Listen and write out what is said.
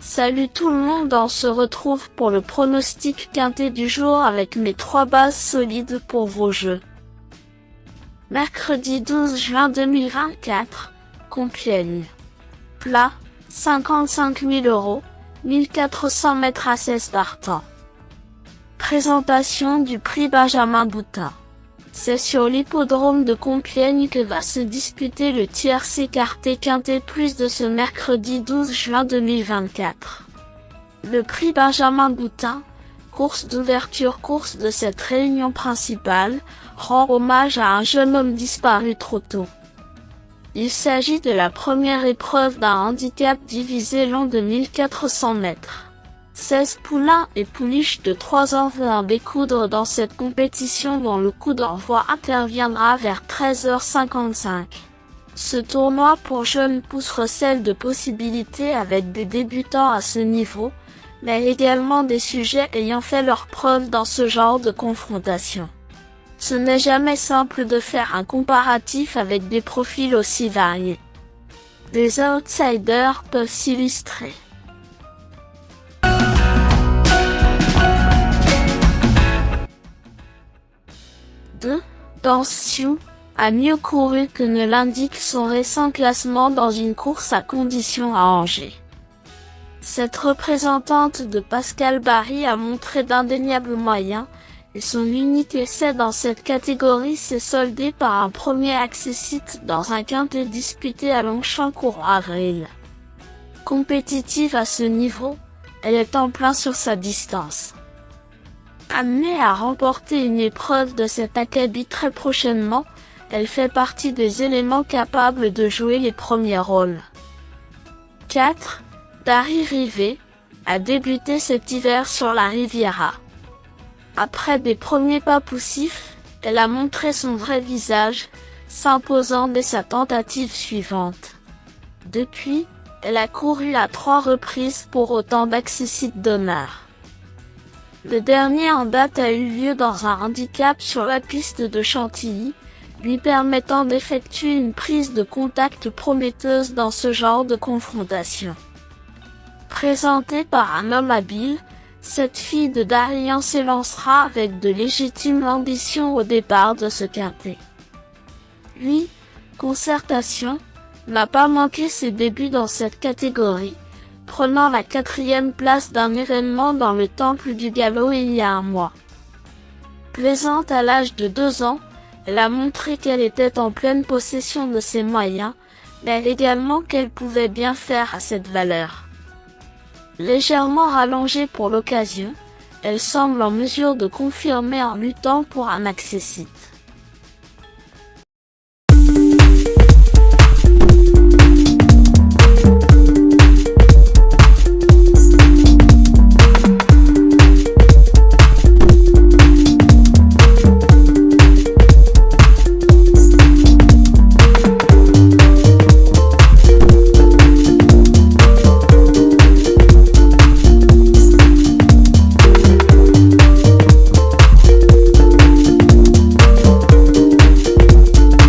Salut tout le monde, on se retrouve pour le pronostic quintet du jour avec mes 3 bases solides pour vos jeux. Mercredi 12 juin 2024, Compiègne. Plat, 55 000 €, 1400 mètres à 16 partants. Présentation du prix Benjamin Boutin. C'est sur l'hippodrome de Compiègne que va se disputer le tiercé quartet quintet plus de ce mercredi 12 juin 2024. Le prix Benjamin Boutin, course d'ouverture course de cette réunion principale, rend hommage à un jeune homme disparu trop tôt. Il s'agit de la première épreuve d'un handicap divisé long de 1400 mètres. 16 poulains et pouliches de 3 ans vont découdre dans cette compétition dont le coup d'envoi interviendra vers 13h55. Ce tournoi pour jeunes pousses recèle de possibilités avec des débutants à ce niveau, mais également des sujets ayant fait leurs preuves dans ce genre de confrontation. Ce n'est jamais simple de faire un comparatif avec des profils aussi variés. Des outsiders peuvent s'illustrer. 2. Dansiu a mieux couru que ne l'indique son récent classement dans une course à conditions à Angers. Cette représentante de Pascal Barry a montré d'indéniables moyens, et son unique essai dans cette catégorie s'est soldé par un premier accessite dans un quintet disputé à Longchamp courant avril. Compétitive à ce niveau, elle est en plein sur sa distance. Amenée à remporter une épreuve de cet acabit très prochainement, elle fait partie des éléments capables de jouer les premiers rôles. 4. Dari Rivet a débuté cet hiver sur la Riviera. Après des premiers pas poussifs, elle a montré son vrai visage, s'imposant dès sa tentative suivante. Depuis, elle a couru à 3 reprises pour autant d'accessites d'honneur. Le dernier en date a eu lieu dans un handicap sur la piste de Chantilly, lui permettant d'effectuer une prise de contact prometteuse dans ce genre de confrontation. Présentée par un homme habile, cette fille de Darien s'élancera avec de légitimes ambitions au départ de ce quintet. Lui, Concertation, n'a pas manqué ses débuts dans cette catégorie, prenant la 4e place d'un événement dans le Temple du Galop il y a un mois. Plaisante à l'âge de 2 ans, elle a montré qu'elle était en pleine possession de ses moyens, mais également qu'elle pouvait bien faire à cette valeur. Légèrement rallongée pour l'occasion, elle semble en mesure de confirmer en luttant pour un accessite.